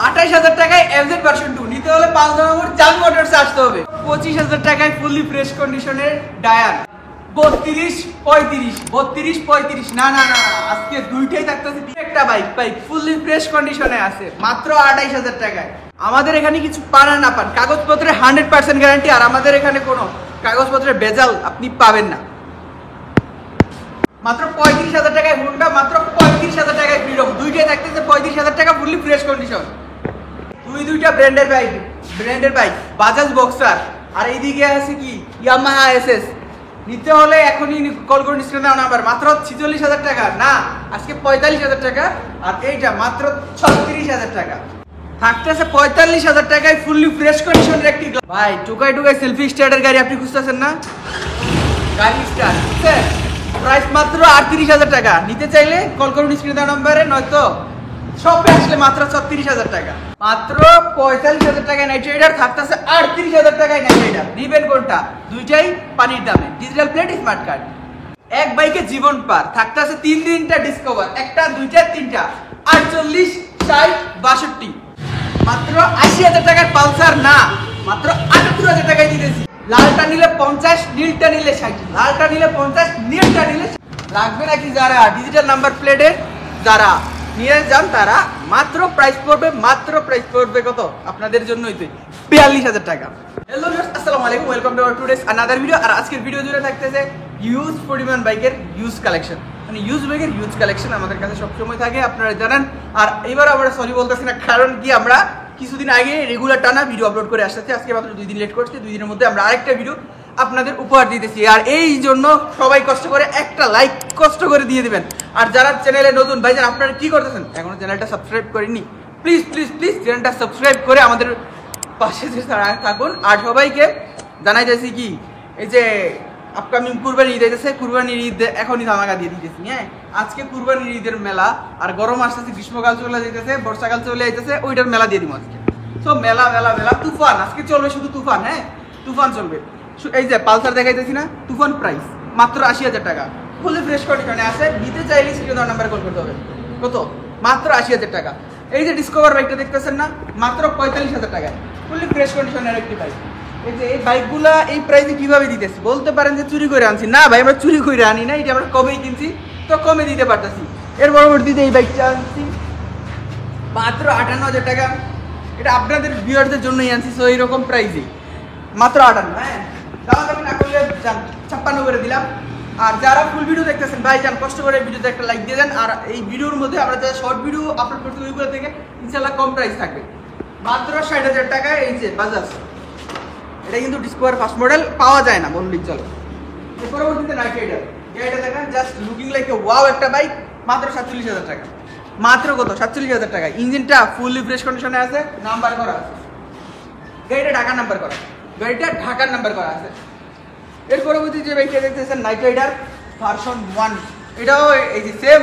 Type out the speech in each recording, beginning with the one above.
28,000 টাকায় FZ version 2 নিতে হলে 5 নম্বর জাল মোটরসে আসতে হবে। 25,000 টাকায় ফুললি ফ্রেশ কন্ডিশনের ডায়ার 32-35 না আজকে দুইটাই থাকতেছে। একটা বাইক ফুললি ফ্রেশ কন্ডিশনে আছে মাত্র 28,000 টাকায়। আমাদের এখানে কিছু পান আর না পান, কাগজপত্রে 100% গ্যারান্টি, আর আমাদের এখানে কোনো কাগজপত্রের ভেজাল আপনি পাবেন না। মাত্র 35,000 টাকায় হোন্ডা, মাত্র 35,000 টাকায় ফ্রিডম, দুইটাই থাকতেছে 35,000 টাকা ফুললি ফ্রেশ কন্ডিশন। দুইটা ব্র্যান্ডের বাইক বাজাজ বক্সার, আর এইদিকে আছে কি ইয়ামাহা এসএস। নিতে হলে এখনই কল করুন স্ক্রিনে নাম্বার। মাত্র 46,000 টাকা না, আজকে 45,000 টাকা, আর এইটা মাত্র 36,000 টাকা। থাকতেছে 45,000 টাকায় ফুললি ফ্রেশ কন্ডিশনের একটি ভাই টুকাই সেলফি স্টার্টের গাড়ি আপনি খুঁজতেছেন না? গাড়ি স্টার্ট প্রাইস মাত্র 38,000 টাকা। নিতে চাইলে কল করুন স্ক্রিনে দেওয়া নম্বরে, নয়তো শপে আসলে মাত্র 36,000 টাকা। মাত্র 45,000 টাকায় নাইট রাইডার, থাকতেছে 38,000 টাকায় নাইট রাইডার। নিবেন কোনটা? দুইটাই পানির দামে, ডিজিটাল প্লেট, স্মার্ট কার্ড। এক বাইকে জীবন পার, থাকতেছে 3 ডিসকভার, একটা দুইটা তিনটা, 48, 60, 62। মাত্র 80,000 টাকায় পালসার না, মাত্র 78,000 টাকায় দিতেছি। লালটা নিলে 50, নীলটা নিলে 60। লালটা নিলে 50, নীলটা নিলে লাগবে নাকি যারা ডিজিটাল নাম্বার প্লেটের যারা নিয়ে যান তারা মাত্র প্রাইস পড়বে কত আপনাদের জন্যই তো 42,000 টাকা। হ্যালো ভিউয়ার্স, আসসালামু আলাইকুম, welcome to our today's another video. আর আজকের ভিডিও জুড়ে থাকতেছে ইউজ পরিমাণ বাইকের ইউজ কালেকশন, মানে ইউজ বাইকের ইউজ কালেকশন আমাদের কাছে সবসময় থাকে, আপনারা জানেন। আর এবার আমরা সরি বলতেছি না, কারণ কি আমরা কিছুদিন আগে রেগুলার টানা ভিডিও আপলোড করে আসতেছি, আজকে মাত্র 2 দিন লেট করছি। 2 দিনের মধ্যে আমরা আরেকটা ভিডিও আপনাদের উপহার দিতেছি, আর এই জন্য সবাই কষ্ট করে একটা লাইক কষ্ট করে দিয়ে দিবেন। আর যারা চ্যানেলে নতুন ভাইজান আপনারা কি করতেছেন, এখনো চ্যানেলটা সাবস্ক্রাইব করেননি, প্লিজ চ্যানেলটা সাবস্ক্রাইব করে আমাদের পাশে থাকুন। আর সবাইকে জানাই যাচ্ছি কি, এই যে আপকামিং কুরবানি ঈদ আইতেছে, কুরবানির ঈদ এখনই ধামাকা দিয়ে দিতেছি। হ্যাঁ, আজকে কুরবানির ঈদের মেলা, আর গরম আসতেছে, গ্রীষ্মকাল চলে যাইতেছে, বর্ষাকাল চলে যাইতেছে, ওইটার মেলা দিয়ে দিব আজকে। তো মেলা তুফান আজকে চলবে, শুধু তুফান। হ্যাঁ, তুফান চলবে। এই যে পালসার দেখাইতেছি না, তুফান প্রাইস মাত্র 80,000 টাকা, ফুলি ফ্রেশ কন্ডিশনে আছে। নিতে চাইলে স্ক্রিনে দেওয়া নাম্বারে কল করতে হবে। কত? মাত্র 80,000 টাকা। এই যে ডিসকভার বাইকটা দেখতেছেন না, মাত্র 45,000 টাকায় ফুলি ফ্রেশ কন্ডিশনের একটি বাইক। এই যে এই বাইকগুলা এই প্রাইসে কিভাবে দিতেছি? বলতে পারেন যে চুরি করে আনছি, না ভাই, আমরা চুরি করে আনি না, এটা আমরা কমেই কিনছি, তো কমে দিতে পারতেছি। এর পরবর্তীতে এই বাইকটা আনছি মাত্র 58,000 টাকা। এটা আপনাদের ভিউয়ারদের জন্যই আনছি, সো এইরকম প্রাইসে মাত্র 58। হ্যাঁ, দামাদামি না করলে 56 করে দিলাম। আর যারা ফুল ভিডিও দেখতেছেন ভাই যান, কষ্ট করে ভিডিওতে একটা লাইক দিয়ে দেন। আর এই ভিডিওর মধ্যে আমরা যারা শর্ট ভিডিও আপলোড করছি ওইগুলো থেকে ইনশাল্লাহ কম প্রাইস থাকবে, মাত্র 60,000 টাকায়। এই যে বাজাজ, এটা কিন্তু ডিসকভার ফার্স্ট মডেল, পাওয়া যায় না বললেই চলো। এর পরবর্তীতে নাইট রাইডার, এটা দেখেন just looking like a wow একটা বাইক, মাত্র 47,000 টাকা। মাত্র কত? 47,000 টাকা। ইঞ্জিনটা ফুললি ফ্রেশ কন্ডিশনে আছে, নাম্বার করা আছে, গাড়িটা ঢাকার নাম্বার করা আছে। এর পরবর্তী যে বাইকটা দেখতেছেন নাইট রাইডার ভার্সন 1, এটাও এই যে সেম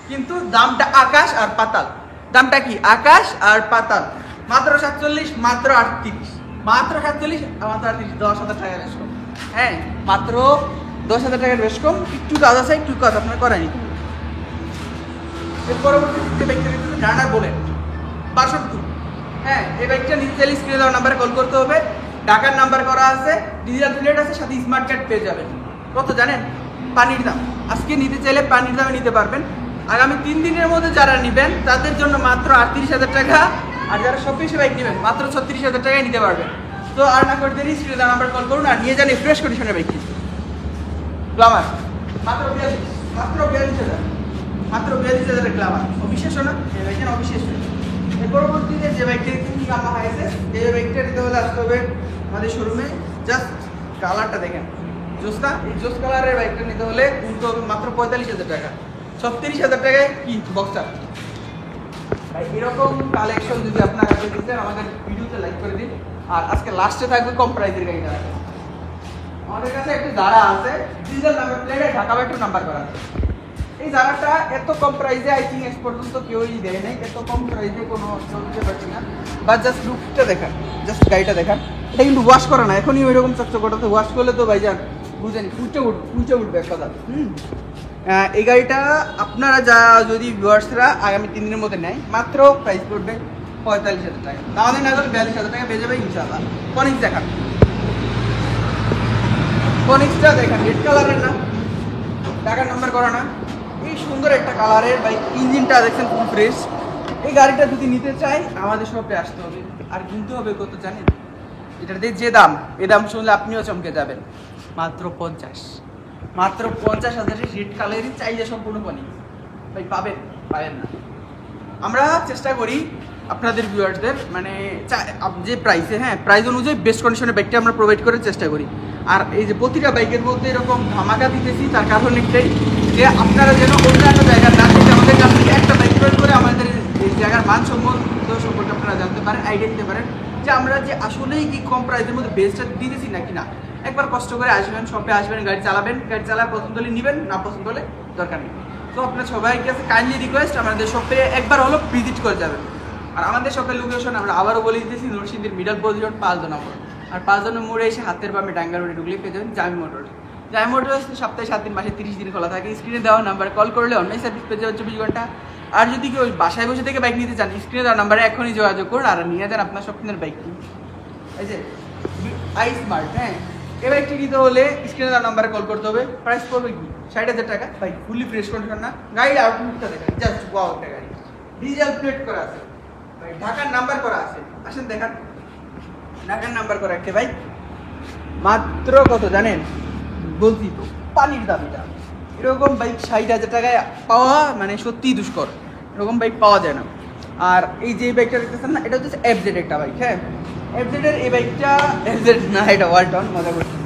কিন্তু দামটা আকাশ আর পাতাল। দামটা কি? আকাশ আর পাতাল। মাত্র 47, মাত্র 38, মাত্র 47, মাত্র 38, 10,000 টাকার বেশ কম। হ্যাঁ, মাত্র 10,000 টাকার বেশ কম। একটু কাজ আছে, একটু কাজ আপনার করায়নি। এর পরবর্তী যে বাইকটা দেখতেছেন রানার বুলেট ভার্সন 2। হ্যাঁ, এই বাইকটা নিতে চাইলে স্ক্রিনে দেওয়া নাম্বারে কল করতে হবে, ঢাকার নাম্বার করা আছে, ডিজিটাল প্লেট আছে, সাথে স্মার্ট কার্ড পেয়ে যাবেন। কত জানেন? পানির দাম। আজকে নিতে চাইলে পানির দামে নিতে পারবেন। আগামী 3 দিনের মধ্যে যারা নেবেন তাদের জন্য মাত্র 38,000 টাকা, আর যারা শপিং বাইক নেবেন মাত্র 36,000 টাকায় নিতে পারবেন। তো আর না করতে দেরি, স্ক্রিনে দেওয়া নাম্বার কল করুন আর নিয়ে যান এই ফ্রেশ কন্ডিশনের বাইক। গ্লামার মাত্র 42,000, মাত্র 42,000 গ্লামার। অবিশ্বাস না, এই বাইকটা অবিশ্বাস। এর পরবর্তীতে যে বাইকটা ইয়ামাহা এসএস, এই বাইকটা নিতে হলে আসতে হবে আমাদের শোরুমে। জাস্ট কালারটা দেখেন, জোসটা, এই জোস কালারের বাইকটা নিতে হলে কিনতে হবে মাত্র 45,000 টাকা। 36,000 টাকায় কি বক্সার ভাই। এরকম কালেকশন যদি আপনারা দেখতে আমাদের ভিডিওতে লাইক করে দিন। আর আজকে লাস্টে থাকবে কম প্রাইসের গাড়িটা। আমাদের কাছে একটি যারা আছে, ডিজিটাল নাম্বার প্লেটে ঢাকা বাইক নাম্বার করা আছে। এই জারাটা এত কম প্রাইসে আই থিঙ্ক এক্স পর্যন্ত কেউই দেয় নাই, এত কম প্রাইসে কোনো চলতে পারছি না। বা জাস্ট লুকটা দেখান, জাস্ট গাড়িটা দেখান। এটা কিন্তু ওয়াশ করা না, এখনই ওইরকম চকচকটাতে, ওয়াশ করলে তো ভাইজান বুঝেনি উঁচে উঠবে এক কথা। এই গাড়িটা আপনারা যদি ভিউয়ার্সরা আগামী 3 দিনের মধ্যে নেয়, মাত্র প্রাইস পড়বে 45,000 টাকা। দামাদামি না করলে 42,000 টাকা পেয়ে যাবে ইনশাআল্লাহ। ফনিক্স দেখান, ফনিক্সটা দেখেন, রেড কালারের না, টাকার নাম্বার করা না, এই সুন্দর একটা কালারের বাইক। ইঞ্জিনটা দেখছেন খুব ফ্রেশ। এই গাড়িটা যদি নিতে চাই আমাদের শপে আসতে হবে। আর কিনতে হবে কত জানেন? এটার যে দাম, এ দাম শুনলে আপনিও চমকে যাবেন। মাত্র 50, মাত্র 50,000 রেড কালারই চাইলে সম্পূর্ণ ফনিক্স ভাই পাবেন, পাবেন না। আমরা চেষ্টা করি আপনাদের ভিউয়ার্সদের মানে যে প্রাইসে, হ্যাঁ প্রাইস অনুযায়ী বেস্ট কন্ডিশনের বাইকটা আমরা প্রোভাইড করার চেষ্টা করি। আর এই যে প্রতিটা বাইকের মধ্যে এরকম ধামাকা দিতেছি, তার কারণ একটাই যে আপনারা যেন অন্য একটা জায়গার না থেকে আমাদের কাছ থেকে একটা বাইক ক্রয় করে আমাদের এই জায়গার মান সম্পর্কে আপনারা জানতে পারেন, আইডিয়া দিতে পারেন যে আমরা যে আসলেই কি কম প্রাইসের মধ্যে বেস্টটা দিতেছি নাকি না। একবার কষ্ট করে আসবেন, শপে আসবেন, গাড়ি চালাবেন, গাড়ি চালায় পছন্দ হলে নেবেন, না পছন্দ হলে দরকার নেই। তো আপনার সবাইকে কাছে কাইন্ডলি রিকোয়েস্ট আমাদের শপে একবার হলো ভিজিট করে যাবেন। আর আমাদের শপের লোকেশন আমরা আবারও বলে দিতেছি, নরসিংদীর মিডল পোস্ট রোড 5 নম্বর। আর 5 মোড়ে এসে হাতের বামে ডাঙ্গা রোডে ঢুকলে পেয়ে যাবেন জামি মোটর। জামি মোটর সপ্তাহে 7 দিন, মাসে 30 দিন খোলা থাকে। স্ক্রিনে দেওয়া নাম্বারে কল করলে অনলাইন সার্ভিস পেয়ে যাবেন 24 ঘন্টা। আর যদি কেউ বাসায় বসে থেকে বাইক নিতে চান, স্ক্রিনে দেওয়া নাম্বারে এখনই যোগাযোগ করুন আর নিয়ে যান আপনার স্বপ্নের বাইকটি। এই যে আই স্মার্ট, হ্যাঁ এই বাইকটি নিতে হলে স্ক্রিনে দেওয়া নাম্বারে কল করতে হবে। প্রাইস পড়বে কি 60,000 টাকা। বাইক ফুললি ফ্রেশ কন্ডিশন না, গাড়ির আউটলুকটা দেখেন জাস্ট ওয়াও একটা গাড়ি। ডিজেল প্লেট করা আছে, ঢাকার নাম্বার করা আছে। আসেন দেখান, ঢাকার নাম্বার করা একটা বাইক। মাত্র কত জানেন? বলছি তো পানির দাম। এটা এরকম বাইক 60,000 টাকায় পাওয়া মানে সত্যিই দুষ্কর, এরকম বাইক পাওয়া যায় না। আর এই যে বাইকটা দেখতেছেন না, এটা হচ্ছে এফজেড একটা বাইক। হ্যাঁ এফজেডের এই বাইকটা, এফজেড না এটা ওয়ালটন, মজা করছি।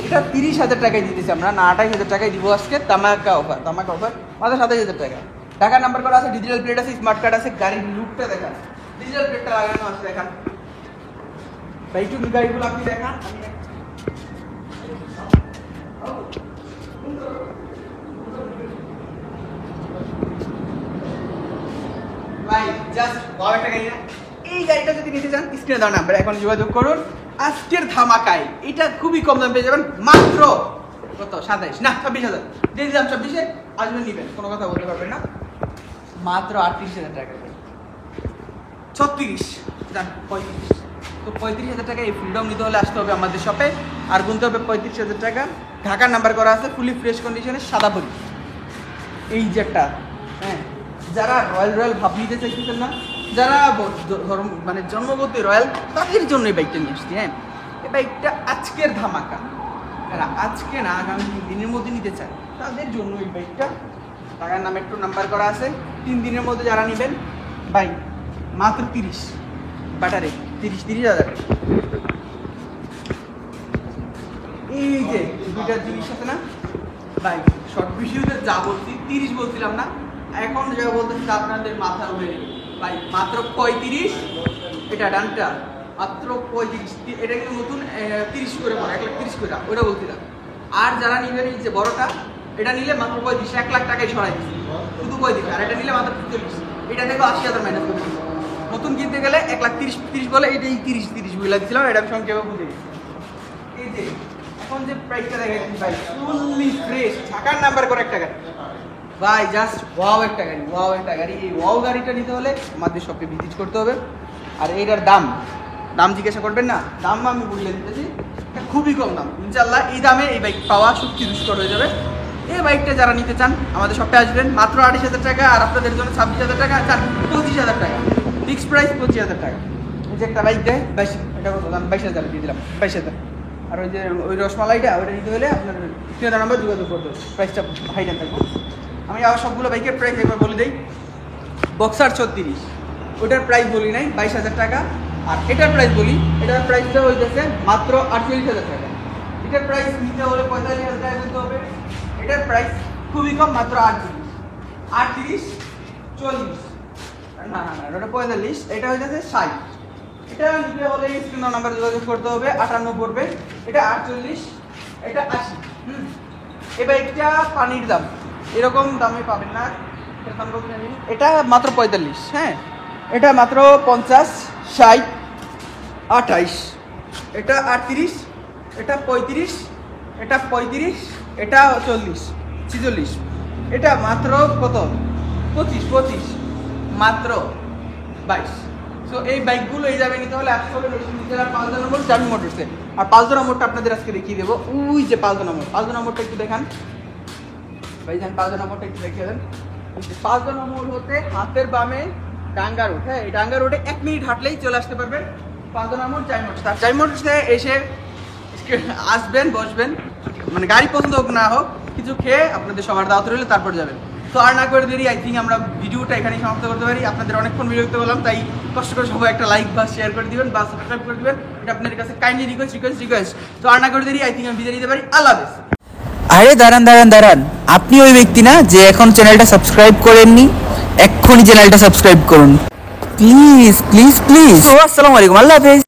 এটা 30,000 টাকায় দিতেছি আমরা, না 28,000 টাকায় দিব আজকে। তামাকা অফার, তামাকা অফার মাত্র 27,000 টাকা। ঢাকার নাম্বার করা আছে, ডিজিটাল প্লেট আছে, স্মার্ট কার্ড আছে। গাড়ির লুকটা দেখান, ডিজিটাল প্লেটটা লাগানো আছে দেখান ভাই। একটু গাড়িগুলো আপনি দেখান। ভাই জাস্ট ওয়াও একটা গাড়ি না? এই গাড়িটা যদি নিতে চান স্ক্রিনে দেওয়া নাম্বার এখন যোগাযোগ করুন। আজকের ধামাকায় এটা খুবই কম দাম পেয়ে যাবেন, মাত্র কত 27 না 26,000 দিয়ে দিলাম। 26-এ আসবেন নিবেন, কোনো কথা বলতে পারবেন না। মাত্র 38,000 টাকা, 36 জান 35। তো 35,000 টাকা এই ফ্রিডম নিতে হলে আসতে হবে আমাদের শপে। আর গুনতে হবে 35,000 টাকা। ঢাকার নাম্বার করা আছে, ফুলি ফ্রেশ কন্ডিশনে, সাদা বলি। এই যে একটা, হ্যাঁ যারা রয়্যাল ভাব নিতে চাইতেছেন না, যারা মানে জন্মগত রয়্যাল, তাদের জন্য এই বাইকটা নিয়ে আসছি। হ্যাঁ এই বাইকটা আজকের ধামাকা, আজকে না আগামী 3 দিনের মধ্যে নিতে চায় তাদের জন্য এই বাইকটা। টাকার নামে একটু নাম্বার করা আছে। 3 দিনের মধ্যে যারা নেবেন ভাই মাত্র 30 ব্যাটারি, 30,000 এই যে দুইটা জিনিস আছে না ভাই, শর্ট ভিডিওতে যা বলছি 30 বলছিলাম না, এখন যা বলতেছি আপনাদের মাথা উঠে ভাই। মাত্র 35, এটা ডানটা মাত্র 35। এটা কিন্তু নতুন 30 করে পড়ে, 1,30,000 করে, ওটা বলছিলাম। আর যারা নিবেন এই যে বড়টা, এটা নিলে মাত্র 35, 1 লাখ টাকায় সরাই দিচ্ছি শুধু 35। আর এটা নিলে মাত্র 40, এটা থেকে 80,000 মাইনাস করে দিচ্ছি। নতুন কিনতে গেলে 1,30,000 বলে, এটা এই 30 বুঝলা দিচ্ছিলাম, এটা আমি সংক্ষেপে বুঝে দিচ্ছি। এই যে এখন যে প্রাইসটা দেখাচ্ছি ভাই, ফুললি ফ্রেশ, ঢাকার নাম্বার করে একটা গাড়ি ভাই, জাস্ট ওয়াও একটা গাড়ি, ওয়াও একটা গাড়ি। এই ওয়াও গাড়িটা নিতে হলে আমাদের শপে ভিজিট করতে হবে। আর এইটার দাম জিজ্ঞাসা করবেন না, দাম আমি বলে দিতেছি, এটা খুবই কম দাম ইনশাল্লাহ। এই দামে এই বাইক পাওয়া সত্যি দুষ্কর হয়ে যাবে। এই বাইকটা যারা নিতে চান আমাদের শপে আসবেন, মাত্র 28,000 টাকা। আর আপনাদের জন্য 26,000 টাকা, 25,000 টাকা ফিক্সড প্রাইস, 25,000 টাকা। এই যে একটা বাইক দেয় 22, এটা কত দাম? 22,000 দিয়ে দিলাম, 22,000। আর ওই যে ওই রসমালাইটা, ওইটা নিতে হলে আপনার স্ক্রিনে নাম্বার যোগাযোগ করতে হবে, প্রাইসটা হাইটা থাকবে। আমি আবার সবগুলো বাইকের প্রাইস একবার বলে দিই। বক্সার 36, ওটার প্রাইস বলি নাই, 22,000 টাকা। আর এটার প্রাইস বলি, এটার প্রাইসটা হইতেছে মাত্র 48,000 টাকা। এটার প্রাইস নিতে হলে 45,000 টাকা দিতে হবে। এটার প্রাইস খুবই কম, মাত্র 38, 40 না ওটা 45, এটা হইতেছে 60। এটা নিতে হলে স্ক্রিন নাম্বার যোগাযোগ করতে হবে, 58 পড়বে। এটা 48, এটা 80। এই বাইকটা পানির দাম, এরকম দামে পাবেন না। এটা মাত্র 45, হ্যাঁ এটা মাত্র 50, 60, 28, এটা 38, এটা 35, এটা 35, এটা 40, 46। এটা মাত্র কত? 25, মাত্র 22। সো এই বাইকগুলো এই যাবে নিতে হলে আসতে হবে নরসিংদী জেলার ৫ নম্বর জামি মোটরসে। আর ৫ নম্বরটা আপনাদের আজকে দেখিয়ে দেবো। ওই যে ৫ নম্বর, ৫ নম্বরটা একটু দেখান ভাই, যান ৫ নম্বরটা একটু দেখিয়ে দেন। ৫ নম্বর হতে হাতের বামে ডাঙ্গা রোড, হ্যাঁ এই ডাঙ্গা রোডে 1 মিনিট হাঁটলেই চলে আসতে পারবেন ৫ নম্বর জামি মোটরস। আর জামি মোটরসে এসে আসবেন, বসবেন, মানে গাড়ি পছন্দ হোক না হোক কিছু খেয়ে আপনাদের সবার দাওয়াত রইলে তারপর যাবেন। তো আর না করে দেরি, আই থিঙ্ক আমরা ভিডিওটা এখানেই সমাপ্ত করতে পারি। আপনাদের অনেকক্ষণ ভিডিও করতে বললাম, তাই কষ্ট করে সবাই একটা লাইক বা শেয়ার করে দিবেন বা সাবস্ক্রাইব করে দিবেন, এটা আপনাদের কাছে কাইন্ডলি রিকোয়েস্ট। তো আর না করে দেরি, আই থিঙ্ক আমি বিদায় নিতে পারি। আল্লাহ হাফেজ। আরে দাঁড়ান, আপনি ওই ব্যক্তি না যে এখন চ্যানেলটা সাবস্ক্রাইব করেননি? এক্ষুনি চ্যানেলটা সাবস্ক্রাইব করুন প্লিজ। আসসালামু আলাইকুম, আল্লাহ হাফেজ।